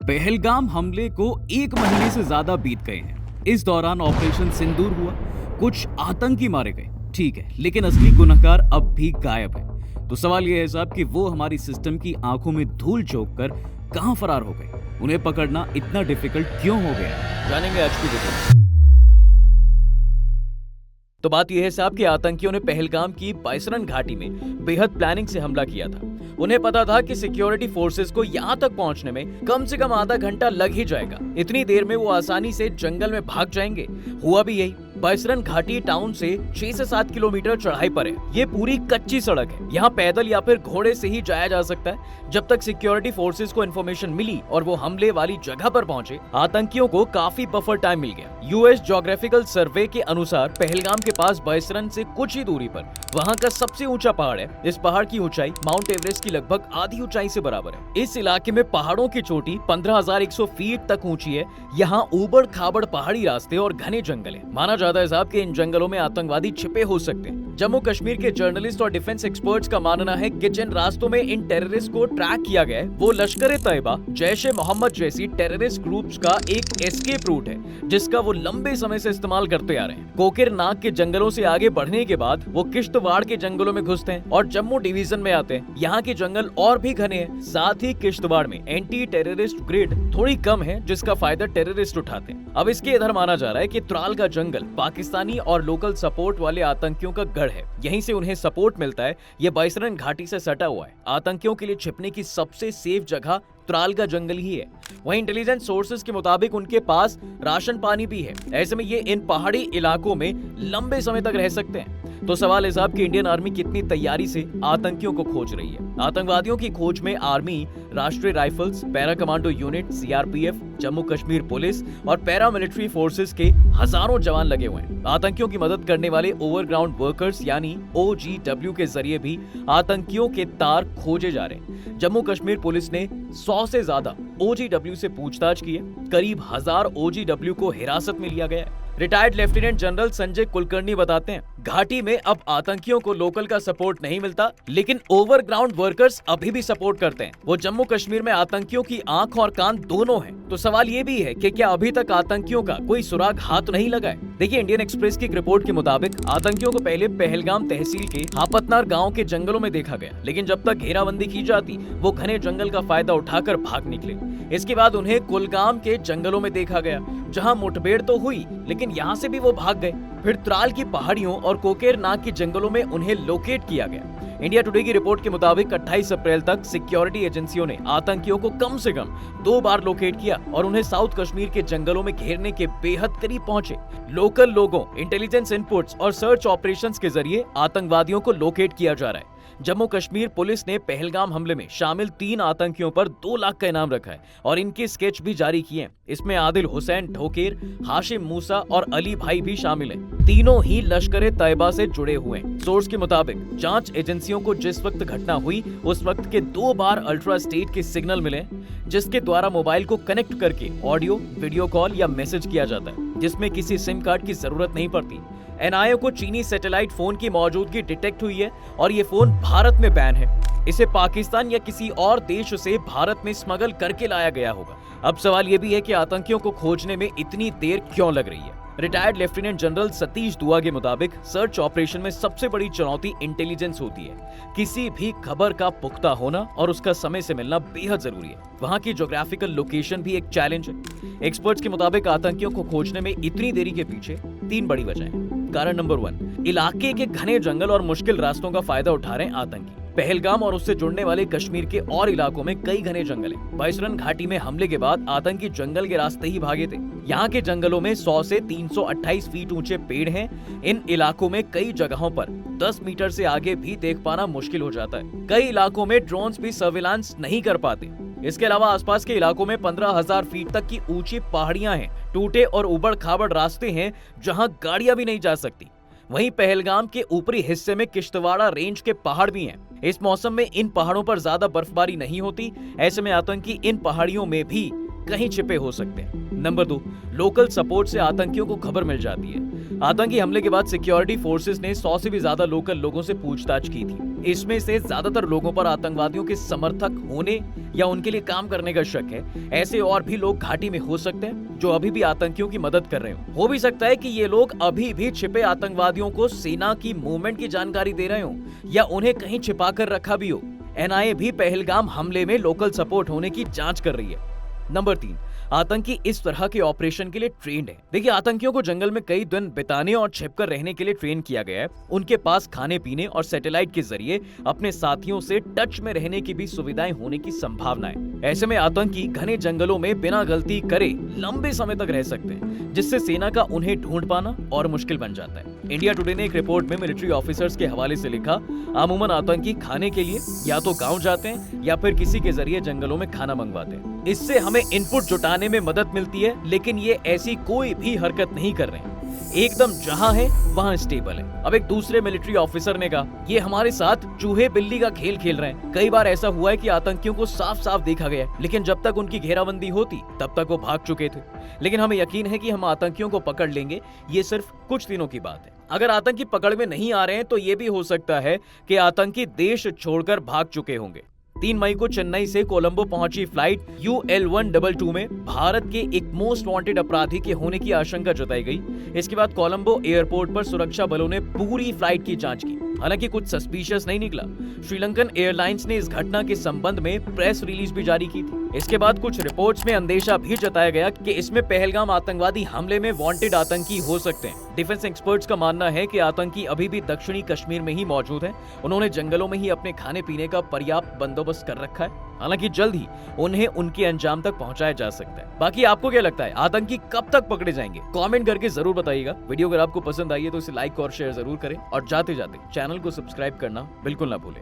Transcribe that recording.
पहलगाम हमले को 1 महीने से ज्यादा बीत गए हैं। इस दौरान ऑपरेशन सिंदूर हुआ, कुछ आतंकी मारे गए, ठीक है, लेकिन असली गुनहगार अब भी गायब है। तो सवाल यह है साहब कि वो हमारी सिस्टम की आंखों में धूल झोंक कर कहां फरार हो गए? उन्हें पकड़ना इतना डिफिकल्ट क्यों हो गया, जानेंगे आज की वीडियो में। तो बात यह है साहब कि आतंकियों ने पहलगाम की बाइसरन घाटी में बेहद प्लानिंग से हमला किया था। उन्हें पता था कि सिक्योरिटी फोर्सेस को यहाँ तक पहुँचने में कम से कम आधा घंटा लग ही जाएगा। इतनी देर में वो आसानी से जंगल में भाग जाएंगे। हुआ भी यही। बाइसरन घाटी टाउन से 6 से 7 किलोमीटर चढ़ाई पर है। ये पूरी कच्ची सड़क है। यहाँ पैदल या फिर घोड़े से ही जाया जा सकता है। जब तक सिक्योरिटी फोर्सेस को इन्फॉर्मेशन मिली और वो हमले वाली जगह पर पहुंचे, आतंकियों को काफी बफर टाइम मिल गया। यूएस ज्योग्राफिकल सर्वे के अनुसार पहलगाम के पास बाइसरन से कुछ ही दूरी पर वहाँ का सबसे ऊंचा पहाड़ है। इस पहाड़ की ऊंचाई माउंट एवरेस्ट की लगभग आधी ऊंचाई से बराबर है। इस इलाके में पहाड़ों की चोटी 15,100 फीट तक ऊंची है। यहाँ ऊबड़ खाबड़ पहाड़ी रास्ते और घने जंगल है। माना जाता है साहब कि इन जंगलों में आतंकवादी छिपे हो सकते हैं। जम्मू कश्मीर के जर्नलिस्ट और डिफेंस एक्सपर्ट्स का मानना है कि जिन रास्तों में इन टेररिस्ट को ट्रैक किया गया है वो लश्कर-ए-तैयबा, जैश-ए-मोहम्मद जैसी टेररिस्ट ग्रुप्स का एक एस्केप रूट है, जिसका वो लंबे समय से इस्तेमाल करते आ रहे हैं। कोकिर नाग के जंगलों से आगे बढ़ने के बाद वो किश्तवाड़ के जंगलों में घुसते हैं और जम्मू डिवीजन में आते हैं। यहाँ के जंगल और भी घने हैं। साथ ही किश्तवाड़ में एंटी टेररिस्ट ग्रिड थोड़ी कम है, जिसका फायदा टेररिस्ट उठाते हैं। अब इसके इधर माना जा रहा है कि त्राल का जंगल पाकिस्तानी और लोकल सपोर्ट वाले आतंकियों का गढ़ है। यहीं से उन्हें सपोर्ट मिलता है। ये बाइसरन घाटी से सटा हुआ है। आतंकियों के लिए छिपने की सबसे सेफ जगह त्राल का जंगल ही है। वहीं इंटेलिजेंस सोर्सेज के मुताबिक उनके पास राशन पानी भी है। ऐसे में ये इन पहाड़ी इलाकों में लंबे समय तक रह सकते हैं। तो सवाल है साहब कि इंडियन आर्मी कितनी तैयारी से आतंकियों को खोज रही है। आतंकवादियों की खोज में आर्मी, राष्ट्रीय rifles, para commando unit, CRPF, Jammu Kashmir police और पैरा मिलिट्री फोर्सेस के हजारों जवान लगे हुए हैं। आतंकियों की मदद करने वाले ओवरग्राउंड वर्कर्स यानी OGW के जरिए भी आतंकियों के तार खोजे जा रहे हैं। जम्मू कश्मीर पुलिस ने 100 से ज्यादा OGW से पूछताछ की है। करीब 1000 OGW को हिरासत में लिया गया है। Retired lieutenant general Sanjay Kulkarni बताते हैं, घाटी में अब आतंकियों को लोकल का सपोर्ट नहीं मिलता, लेकिन ओवरग्राउंड वर्कर्स अभी भी सपोर्ट करते हैं। वो जम्मू कश्मीर में आतंकियों की आंख और कान दोनों हैं। तो सवाल ये भी है कि क्या अभी तक आतंकियों का कोई सुराग हाथ नहीं लगा है? देखिए, इंडियन एक्सप्रेस की रिपोर्ट के मुताबिक आतंकियों को पहले पहलगाम तहसील के हापतनार गाँव के जंगलों में देखा गया, लेकिन जब तक घेराबंदी की जाती वो घने जंगल का फायदा उठाकर भाग निकले। इसके बाद उन्हें कुलगाम के जंगलों में देखा गया, जहां मुठभेड़ तो हुई लेकिन यहां से भी वो भाग गए। फिर त्राल की पहाड़ियों और कोकेर नाग के जंगलों में उन्हें लोकेट किया गया। इंडिया टुडे की रिपोर्ट के मुताबिक 28 अप्रैल तक सिक्योरिटी एजेंसियों ने आतंकियों को कम से कम 2 बार लोकेट किया और उन्हें साउथ कश्मीर के जंगलों में घेरने के बेहद करीब पहुंचे। लोकल लोगों, इंटेलिजेंस इनपुट्स और सर्च ऑपरेशंस के जरिए आतंकवादियों को लोकेट किया जा रहा है। जम्मू कश्मीर पुलिस ने पहलगाम हमले में शामिल 3 आतंकियों पर 2 लाख का इनाम रखा है और इनके स्केच भी जारी किए हैं। इसमें आदिल हुसैन ढोकेर, हाशिम मूसा और अली भाई भी शामिल हैं। तीनों ही लश्कर-ए-तैयबा से जुड़े हुए हैं। सोर्स के मुताबिक जांच एजेंसियों को जिस वक्त घटना हुई उस वक्त के 2 बार अल्ट्रा स्टेट के सिग्नल मिले, जिसके द्वारा मोबाइल को कनेक्ट करके ऑडियो, वीडियो कॉल या मैसेज किया जाता है, जिसमें किसी सिम कार्ड की जरूरत नहीं पड़ती। NIA को चीनी सैटेलाइट फोन की मौजूदगी डिटेक्ट हुई है और ये फोन भारत में बैन है। इसे पाकिस्तान या किसी और देश से भारत में स्मगल करके लाया गया होगा। अब सवाल ये भी है कि आतंकियों को खोजने में इतनी देर क्यों लग रही है? रिटायर्ड लेफ्टिनेंट जनरल सतीश दुआ के मुताबिक सर्च ऑपरेशन में सबसे बड़ी चुनौती इंटेलिजेंस होती है। किसी भी खबर का पुख्ता होना और उसका समय से मिलना बेहद जरूरी है। वहाँ की ज्योग्राफिकल लोकेशन भी एक चैलेंज है। एक्सपर्ट्स के मुताबिक आतंकियों को खोजने में इतनी देरी के पीछे 3 बड़ी वजह हैं। कारण नंबर 1, इलाके के घने जंगल और मुश्किल रास्तों का फायदा उठा रहे हैं आतंकी। पहलगाम और उससे जुड़ने वाले कश्मीर के और इलाकों में कई घने जंगल हैं। बाइसरन घाटी में हमले के बाद आतंकी जंगल के रास्ते ही भागे थे। यहाँ के जंगलों में 100 से 328 फीट ऊंचे पेड़ हैं। इन इलाकों में कई जगहों पर 10 मीटर से आगे भी देख पाना मुश्किल हो जाता है। कई इलाकों में ड्रोन्स भी सर्विलांस नहीं कर पाते। इसके अलावा आसपास के इलाकों में 15,000 फीट तक की ऊंची पहाड़ियां हैं। टूटे और उबड़ खाबड़ रास्ते हैं जहां गाड़ियां भी नहीं जा सकती। वहीं पहलगाम के ऊपरी हिस्से में किश्तवाड़ा रेंज के पहाड़ भी हैं। इस मौसम में इन पहाड़ों पर ज्यादा बर्फबारी नहीं होती। ऐसे में आतंकी इन पहाड़ियों में भी कहीं छिपे हो सकते हैं। नंबर 2, लोकल सपोर्ट से आतंकियों को खबर मिल जाती है। आतंकी हमले के बाद सिक्योरिटी फोर्सेस ने 100 से भी ज्यादा लोकल लोगों से पूछताछ की थी। इसमें से ज्यादातर लोगों पर आतंकवादियों के समर्थक होने या उनके लिए काम करने का शक है। ऐसे और भी लोग घाटी में हो सकते हैं जो अभी भी आतंकियों की मदद कर रहे हो भी सकता है कि ये लोग अभी भी छिपे आतंकवादियों को सेना की मूवमेंट की जानकारी दे रहे हो या उन्हें कहीं छिपा कर रखा भी हो। एनआईए भी पहलगाम हमले में लोकल सपोर्ट होने की जांच कर रही है। नंबर 3, आतंकी इस तरह के ऑपरेशन के लिए ट्रेंड है। देखिए, आतंकियों को जंगल में कई दिन बिताने और छिपकर रहने के लिए ट्रेन किया गया है। उनके पास खाने पीने और सैटेलाइट के जरिए अपने साथियों से टच में रहने की भी सुविधाएं होने की संभावना है। ऐसे में आतंकी घने जंगलों में बिना गलती करे लंबे समय तक रह सकते हैं, जिससे सेना का उन्हें ढूंढ पाना और मुश्किल बन जाता है। इंडिया टुडे ने एक रिपोर्ट में मिलिट्री ऑफिसर्स के हवाले से लिखा, अमूमन आतंकी खाने के लिए या तो गांव जाते हैं या फिर किसी के जरिए जंगलों में खाना मंगवाते हैं। इससे हमें इनपुट जुटाने में मदद मिलती है, लेकिन ये ऐसी कोई भी हरकत नहीं कर रहे हैं। एकदम जहां है वहां स्टेबल है। अब एक दूसरे मिलिट्री ऑफिसर ने कहा, ये हमारे साथ चूहे बिल्ली का खेल खेल रहे हैं। कई बार ऐसा हुआ है कि आतंकियों को साफ साफ देखा गया, लेकिन जब तक उनकी घेराबंदी होती तब तक वो भाग चुके थे। लेकिन हमें यकीन है कि हम आतंकियों को पकड़ लेंगे, ये सिर्फ कुछ दिनों की बात है। अगर आतंकी पकड़ में नहीं आ रहे हैं तो ये भी हो सकता है कि आतंकी देश छोड़कर भाग चुके होंगे। 3 मई को चेन्नई से कोलंबो पहुंची फ्लाइट UL-122 में भारत के एक मोस्ट वांटेड अपराधी के होने की आशंका जताई गई। इसके बाद कोलंबो एयरपोर्ट पर सुरक्षा बलों ने पूरी फ्लाइट की जांच की। हालांकि कुछ सस्पिशियस नहीं निकला। श्रीलंकन एयरलाइंस ने इस घटना के संबंध में प्रेस रिलीज भी जारी की थी। इसके बाद कुछ रिपोर्ट्स में अंदेशा भी जताया गया कि इसमें पहलगाम आतंकवादी हमले में वांटेड आतंकी हो सकते हैं। डिफेंस एक्सपर्ट्स का मानना है कि आतंकी अभी भी दक्षिणी कश्मीर में ही मौजूद हैं। उन्होंने जंगलों में ही अपने खाने पीने का पर्याप्त बंदोबस्त कर रखा है। हालांकि जल्द ही उन्हें उनके अंजाम तक पहुंचाया जा सकता है। बाकी आपको क्या लगता है, आतंकी कब तक पकड़े जाएंगे? कमेंट करके जरूर बताइएगा। वीडियो अगर आपको पसंद आई है तो इसे लाइक और शेयर जरूर करें और जाते जाते चैनल को सब्सक्राइब करना बिल्कुल ना भूलें।